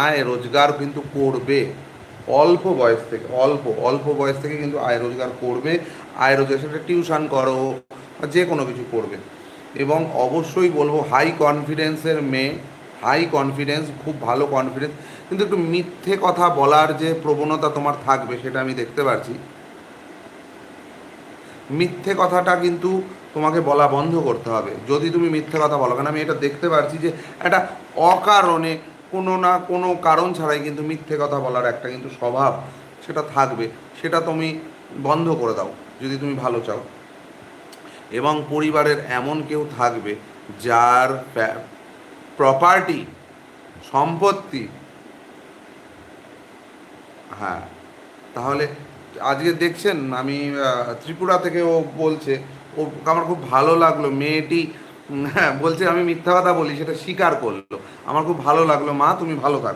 আয় রোজগার কিন্তু করবে, অল্প বয়স থেকে, অল্প অল্প বয়স থেকে কিন্তু আয় রোজগার করবে। আয় রোজগার সেটা টিউশন করো বা যে কোনো কিছু করবে। এবং অবশ্যই বলবো হাই কনফিডেন্সের মেয়ে, হাই কনফিডেন্স, খুব ভালো কনফিডেন্স, কিন্তু একটু মিথ্যে কথা বলার যে প্রবণতা তোমার থাকবে সেটা আমি দেখতে পাচ্ছি। মিথ্যে কথাটা কিন্তু তোমাকে বলা বন্ধ করতে হবে যদি তুমি মিথ্যে কথা বলো, কারণ আমি এটা দেখতে পাচ্ছি যে একটা অকারণে, কোনো না কোনো কারণ ছাড়াই কিন্তু মিথ্যে কথা বলার একটা কিন্তু স্বভাব সেটা থাকবে। সেটা তুমি বন্ধ করে দাও যদি তুমি ভালো চাও। এবং পরিবারের এমন কেউ থাকবে যার প্রপার্টি, সম্পত্তি, হ্যাঁ, তাহলে আজকে দেখছেন আমি ত্রিপুরা থেকে ও বলছে, ও আমার খুব ভালো লাগলো মেয়েটি, হ্যাঁ বলছে আমি মিথ্যা কথা বলি সেটা স্বীকার করলো। আমার খুব ভালো লাগলো, মা তুমি ভালো থাকো।